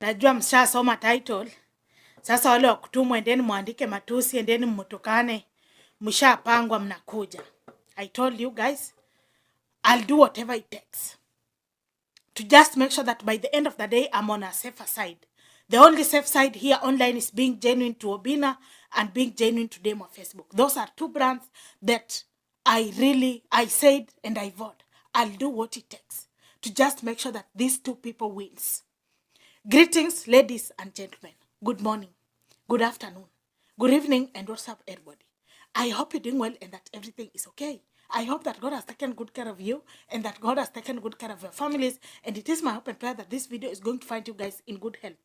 Najua mshasoma title. Sasa wale wa kutumwa endeni muandike matusi, endeni mmutukane. Mshapangwa mnakuja. I told you guys, I'll do whatever it takes to just make sure that by the end of the day, I'm on a safer side. The only safe side here online is being genuine to Obinna and being genuine to them on Facebook. Those are two brands that I said and I vote. I'll do what it takes to just make sure that these two people wins. Greetings, ladies and gentlemen. Good morning, good afternoon, good evening, and what's up, everybody? I hope you're doing well and that everything is okay. I hope that God has taken good care of you and that God has taken good care of your families. And it is my hope and prayer that this video is going to find you guys in good health.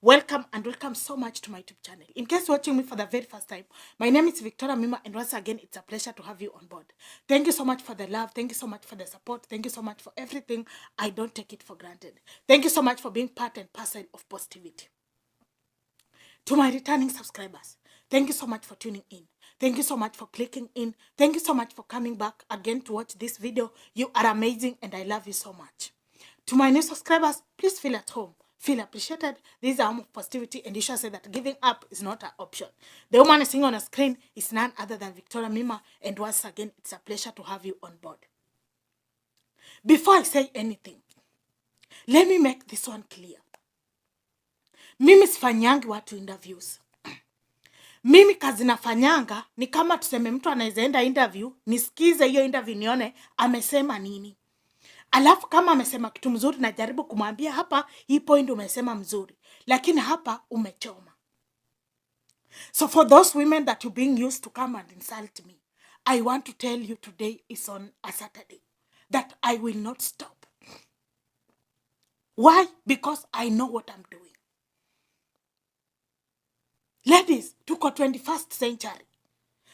Welcome and welcome so much to my YouTube channel. In case you're watching me for the very first time, my name is Victoria Mima, and once again, it's a pleasure to have you on board. Thank you so much for the love. Thank you so much for the support. Thank you so much for everything. I don't take it for granted. Thank you so much for being part and parcel of positivity. To my returning subscribers, thank you so much for tuning in. Thank you so much for clicking in. Thank you so much for coming back again to watch this video. You are amazing and I love you so much. To my new subscribers, please feel at home. Feel appreciated. This is a home of positivity, and you shall say that giving up is not an option. The woman sitting on a screen is none other than Victoria Mima, and once again, it's a pleasure to have you on board. Before I say anything, let me make this one clear. Mimi sifanyangi watu interviews. Mimi kazi nafanyanga ni kama tuseme mtu anaweza enda interview, nisikize hiyo interview nione amesema nini. Alafu kama amesema kitu mzuri najaribu kumwambia hapa hii point umesema mzuri, lakini hapa umechoma. So for those women that you being used to come and insult me, I want to tell you today is on a Saturday that I will not stop. Why? Because I know what I'm doing. Ladies, tuko 21st century.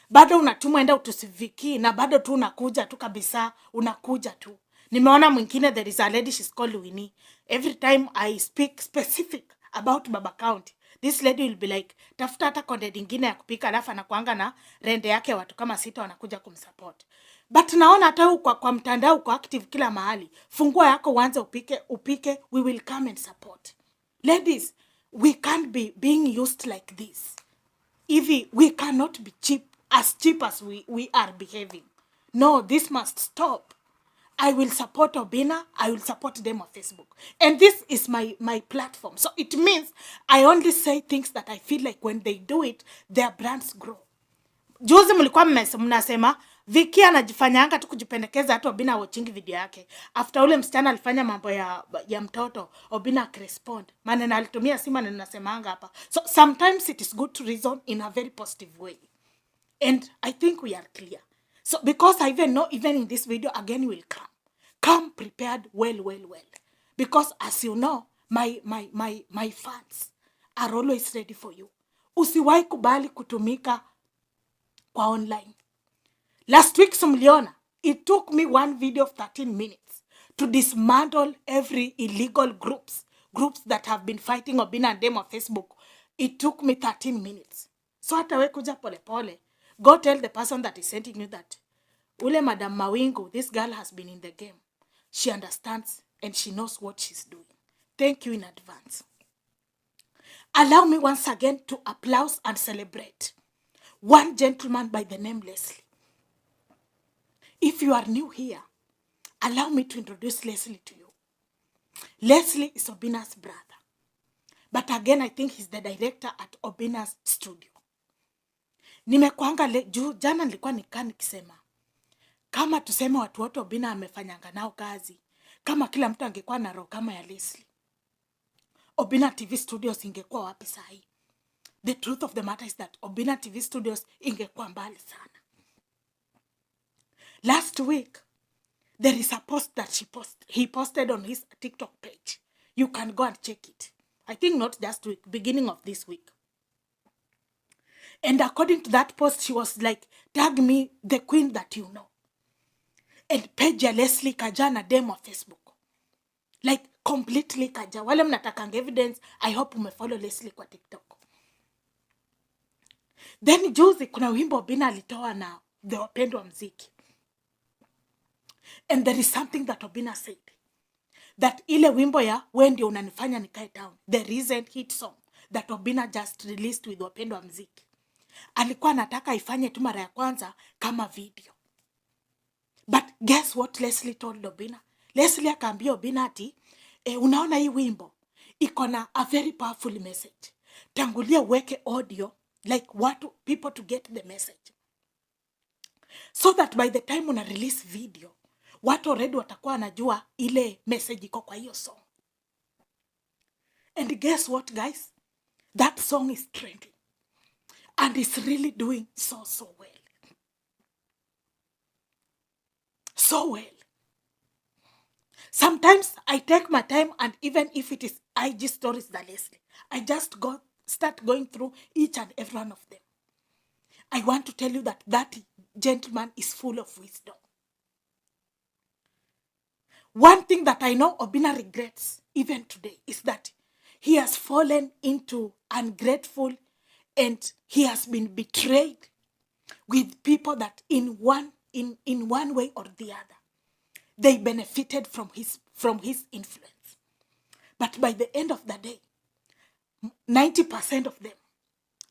Bado unatumwa enda utusiviki na bado tu unakuja tu kabisa, unakuja tu. Nimeona mwingine, there is a lady, she's called Winnie. Every time I speak specific about Baba County, this lady will be like, tafuta hata content ingine ya kupika, alafu anakuanga na rende yake watu kama 6 wanakuja kumsupport. But naona hata kwa mtandao uko active kila mahali. Fungua yako uanze upike, we will come and support. Ladies, we can't be being used like this. We cannot be cheap as we are behaving. No, this must stop. I will support Obinna. I will support them on Facebook. And this is my platform. So it means I only say things that I feel like when they do it, their brands grow. Juzi mlikuwa mnasema Vicky anajifanyanga tu kujipendekeza, hata Obinna watching video yake. After ule msichana alifanya mambo ya mtoto, Obinna respond. Maneno alitumia si maneno nasemanga hapa. So sometimes it is good to reason in a very positive way. And I think we are clear. So because I even know even in this video again will come. Come prepared well. Because as you know, my fans are always ready for you. Usiwahi kubali kutumika kwa online. Last week, Sumliona, it took me one video of 13 minutes to dismantle every illegal groups that have been fighting Obinna and them on Facebook. It took me 13 minutes. So hata we kuja pole. Go tell the person that is sending you that ule Madam Mawingu, this girl has been in the game. She understands and she knows what she's doing. Thank you in advance. Allow me once again to applaud and celebrate one gentleman by the name Leslie. If you are new here, allow me to introduce Leslie to you. Leslie is Obinna's brother. But again, I think he's the director at Obinna's studio. Nimekuanga jana nilikuwa nikisema, kama tuseme watu wote Obinna amefanyanga nao kazi, kama kila mtu angekuwa na roho kama ya Leslie, Obinna TV Studios ingekuwa wapi sahi? The truth of the matter is that Obinna TV Studios ingekuwa mbali sana. Last week, there is a post that he posted on his TikTok page. You can go and check it. I think not just week, beginning of this week. And according to that post, she was like, tag me the queen that you know. And page ya Leslie kaja na dem on Facebook. Like completely kaja. Wale mnatakanga evidence, I hope umefollow Leslie kwa TikTok. Then juzi kuna wimbo Obinna alitoa na the wapendwa mziki. And there is something that Obinna said. that ile wimbo ya wewe ndio unanifanya nikae down, the recent hit song that Obinna just released with wapendwa mziki, alikuwa anataka ifanye tu mara ya kwanza kama video. But guess what Leslie told Obinna? Leslie akaambia Obinna ati, unaona hii wimbo iko na a very powerful message. Tangulia uweke audio like people to get the message. So that by the time una release video, watu already watakuwa wanajua ile message iko kwa hiyo song. And guess what guys? That song is trending. And it's really doing so well. So well. Sometimes I take my time, and even if it is IG stories that Leslie, I just start going through each and every one of them. I want to tell you that that gentleman is full of wisdom. One thing that I know Obinna regrets even today is that he has fallen into ungrateful, and he has been betrayed with people that in one way or the other, they benefited from his influence. But by the end of the day, 90% of them,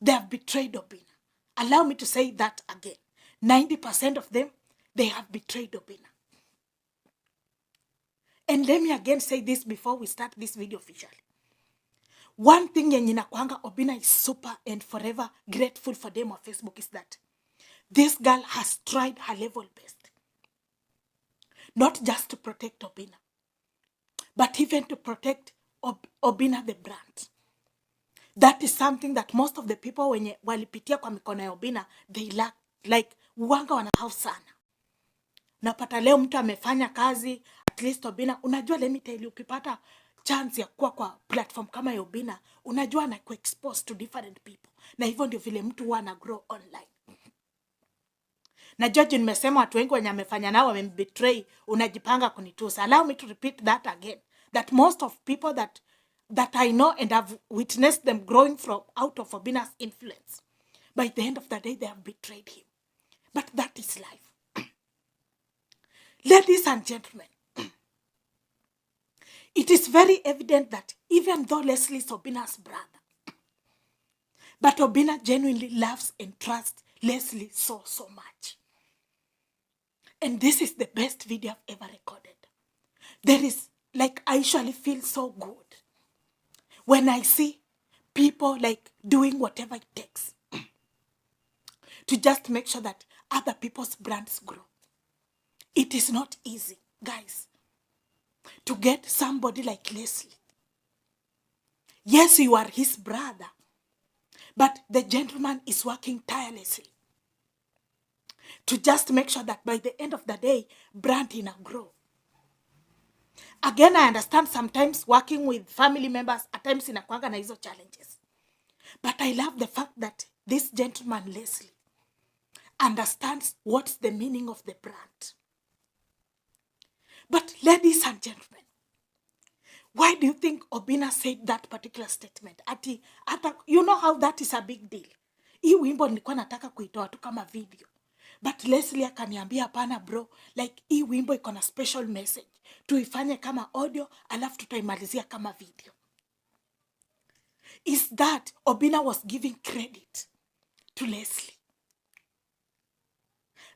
they have betrayed Obinna. Allow me to say that again. 90% of them, they have betrayed Obinna. And let me again say this before we start this video officially. One thing yenye nakwanga Obinna is super and forever grateful for them on Facebook is that this girl has tried her level best. Not just to protect Obinna, but even to protect Obinna the brand. That is something that most of the people wenye walipitia kwa mikono ya Obinna, they lack, like uwanga wanahau sana. Napata leo mtu amefanya kazi, at least Obinna, unajua let me tell you, ukipata chance ya kuwa kwa platform kama ya Obinna, unajua na ku-expose to different people. Na hivyo ndio vile mtu huwa ana grow online. Na judge nimesema watu wengi wenye amefanya nao wamembetray, unajipanga kunitusa. Allow me to repeat that again. That most of people that I know and have witnessed them growing out of Obinna's influence, by the end of the day, they have betrayed him. But that is life. Ladies and gentlemen, it is very evident that even though Leslie is Obinna's brother, but Obinna genuinely loves and trusts Leslie so much. And this is the best video I've ever recorded. There is, like, I usually feel so good when I see people like doing whatever it takes to just make sure that other people's brands grow. It is not easy, guys, to get somebody like Leslie. Yes, you are his brother, but the gentleman is working tirelessly to just make sure that by the end of the day, brand ina grow. Again, I understand sometimes working with family members, at times inakuanga na hizo challenges. But I love the fact that this gentleman, Leslie, understands what's the meaning of the brand. But ladies and gentlemen, why do you think Obinna said that particular statement? You know how that is a big deal. Hii wimbo nilikuwa nataka kuitoa tu kama video. But Leslie akaniambia hapana bro, like hii wimbo iko na special message. Tuifanye kama audio, alafu tutaimalizia kama video. Is that Obinna was giving credit to Leslie?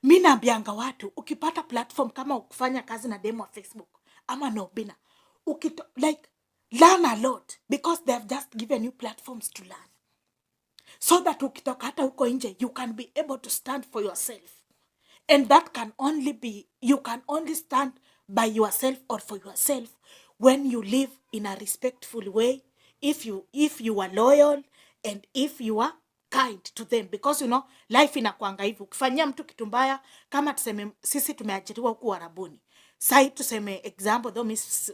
Mimi naambianga watu, ukipata platform kama ukufanya kazi na demo wa Facebook ama na Obinna, like learn a lot, because they have just given you platforms to learn. So that ukitoka hata huko nje, you can be able to stand for yourself. And that can only be, you can only stand by yourself or for yourself when you live in a respectful way, if you are loyal and if you are kind to them. Because you know, life inakuanga hivyo. Ukifanyia mtu kitu mbaya, kama tuseme sisi tumeajiriwa huku Arabuni. Sai tuseme example, though miss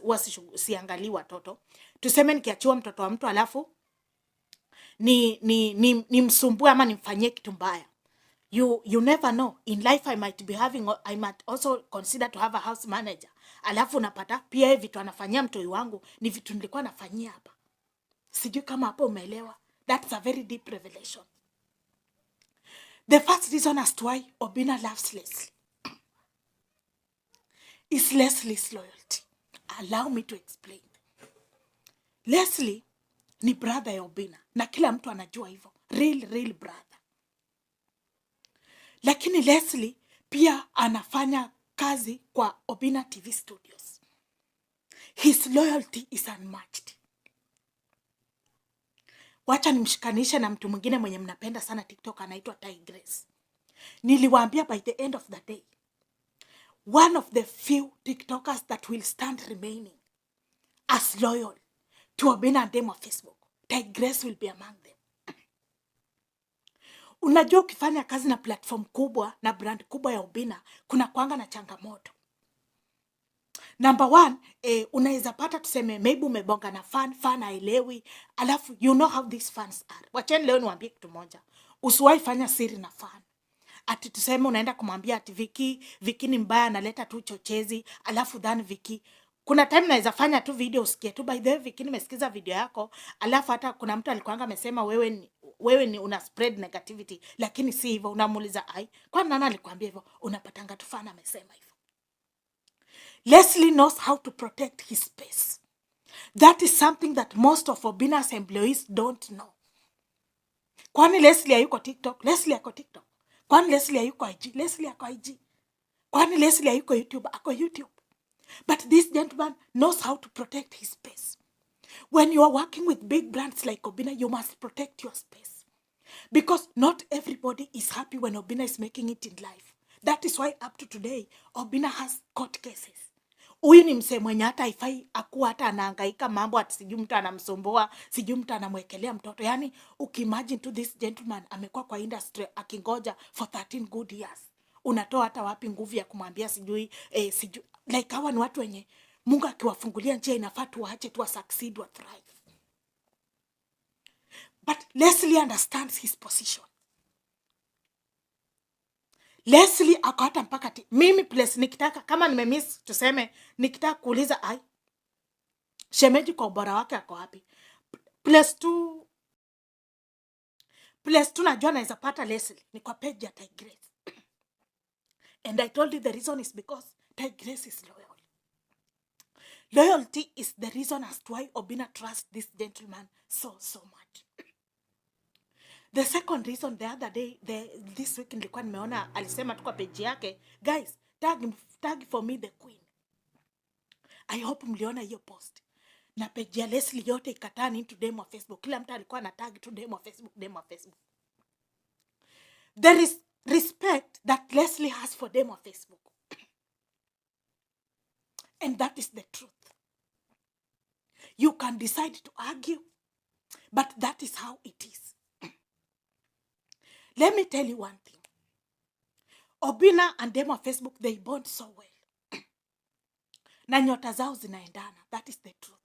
siangalii watoto. Tuseme nikiachiwa mtoto wa mtu alafu ni msumbue ama nimfanyie kitu mbaya. You never know. In life I might also consider to have a house manager. Alafu unapata pia vitu anafanyia mtoi wangu ni vitu nilikuwa nafanyia hapa. Sijui kama hapo umeelewa. That's a very deep revelation. The first reason as to why Obinna loves Leslie is Leslie's loyalty. allow me to explain. Leslie ni brother ya Obinna na kila mtu anajua hivyo. Real brother. Lakini Leslie pia anafanya kazi kwa Obinna TV Studios. His loyalty is unmatched. Wacha nimshikanishe na mtu mwingine mwenye mnapenda sana TikTok, anaitwa Tigress. Niliwaambia by the end of the day, one of the few TikTokers that will stand remaining as loyal to Obinna and them of Facebook, Tigress will be among them. Unajua ukifanya kazi na platform kubwa na brand kubwa ya Obinna, kuna kuanga na changamoto. Number one, unaweza pata tuseme maybe umebonga na fan haelewi, alafu you know how these fans are. Wacheni leo niwaambie kitu moja. Usiwahi fanya siri na fan. Ati tuseme unaenda kumwambia ati Viki ni mbaya, analeta tu chochezi, alafu then Viki. Kuna time naweza fanya tu video usikie tu by the way Viki nimesikiza video yako, alafu hata kuna mtu alikuanga amesema wewe ni una spread negativity, lakini si hivyo. Unamuuliza ai, kwa nani alikwambia hivyo? Unapatanga tu fan amesema hivyo. Leslie knows how to protect his space. That is something that most of Obinna's employees don't know. Kwani Leslie hayuko TikTok? Leslie ako TikTok. Kwani Leslie hayuko IG? Leslie ako IG. Kwani Leslie hayuko YouTube? Ako YouTube. But this gentleman knows how to protect his space. When you are working with big brands like Obinna, you must protect your space. Because not everybody is happy when Obinna is making it in life. That is why up to today, Obinna has court cases. Huyu ni msee mwenye hata haifai akuwa hata anahangaika mambo ati sijui mtu anamsomboa, sijui mtu anamwekelea mtoto. Yani ukimagine to this gentleman amekuwa kwa industry akingoja for 13 good years. Unatoa hata wapi nguvu ya kumwambia sijui like hawa ni watu wenye Mungu akiwafungulia njia inafaa tuwaache tu succeed wa thrive. But Leslie understands his position. Leslie akawata mpaka mimi place nikitaka kama nimemiss tuseme nikitaka kuuliza ai Shemeji kwa ubora wake ako wapi, place tu najua naweza pata Leslie ni kwa page ya Tigress. And I told you the reason is because Tigress is loyal. Loyalty is the reason as to why Obinna trusts this gentleman so much. The second reason, the other day, this week nilikuwa nimeona alisema tu kwa page yake, guys, tag for me the queen. I hope mliona hiyo post. Na page ya Leslie yote ikatani into demo wa Facebook. Kila mtu alikuwa na tag to demo wa Facebook. There is respect that Leslie has for demo wa Facebook. And that is the truth. You can decide to argue, but that is how it is. Let me tell you one thing. Obinna and them on Facebook, they bond so well. Na nyota zao zinaendana. That is the truth.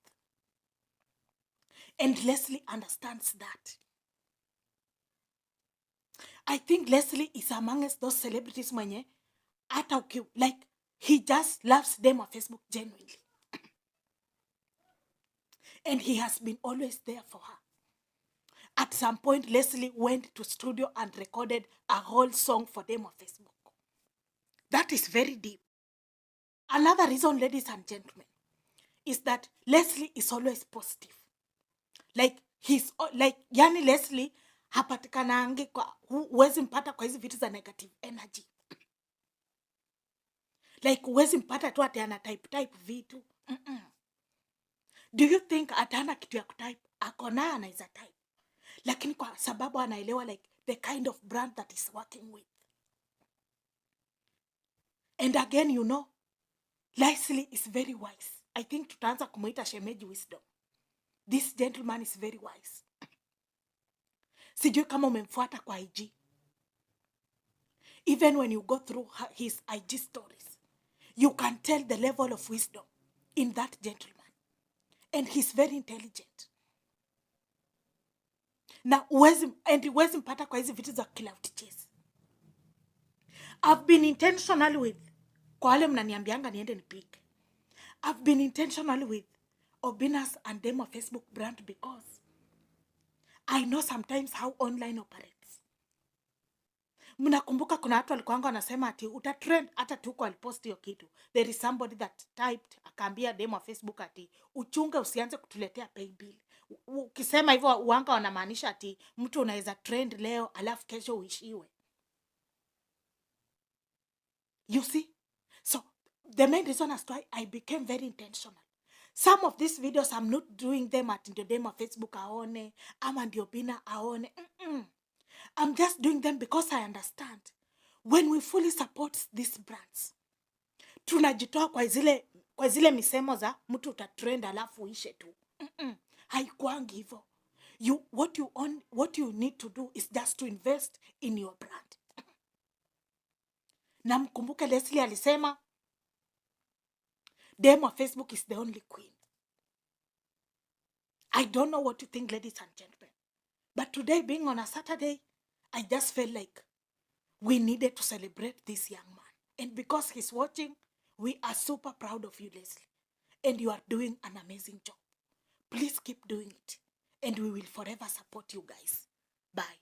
And Leslie understands that. I think Leslie is amongst those celebrities mwenye hata like he just loves them on Facebook genuinely. And he has been always there for her. At some point, Leslie went to studio and recorded a whole song for them on Facebook. That is very deep. Another reason, ladies and gentlemen, is that Leslie is always positive. Yani Leslie hapatikanangi kwa huwezi mpata kwa hizi vitu za negative energy. Like huwezi mpata tu ati ana type vitu. Do you think atana kitu ya kutype? Akona anaweza type. Lakini kwa sababu anaelewa like the kind of brand that is working with. And again, you know, Leslie is very wise. I think tutaanza kumuita Shemeji wisdom. This gentleman is very wise. Sijui kama umemfuata kwa IG. Even when you go through his IG stories, you can tell the level of wisdom in that gentleman. And he's very intelligent. Na huwezi mpata kwa hizi vitu za clout chase. I've been intentional with, kwa wale mnaniambianga niende nipike, I've been intentional with Obinna's and them of Facebook brand because I know sometimes how online operates. Mnakumbuka kuna watu walikuanga wanasema ati utatrend, hata tuko alipost hiyo kitu. There is somebody that typed akaambia demo wa Facebook ati uchunge usianze kutuletea pay bill. Ukisema hivyo uanga wanamaanisha ati mtu unaweza trend leo alafu kesho uishiwe. You see? So the main reason as to why I became very intentional. Some of these videos I'm not doing them at the demo Facebook aone, ama ndio Obinna aone. I'm just doing them because I understand. When we fully support these brands, tunajitoa kwa zile misemo za mtu utatrend alafu uishe tu. Haikuangi hivyo. What you need to do is just to invest in your brand. Na mkumbuke Leslie alisema demo wa Facebook is the only queen. I don't know what you think, ladies and gentlemen. But today, being on a Saturday, I just felt like we needed to celebrate this young man. And because he's watching, we are super proud of you, Leslie. And you are doing an amazing job. Please keep doing it. And we will forever support you guys. Bye.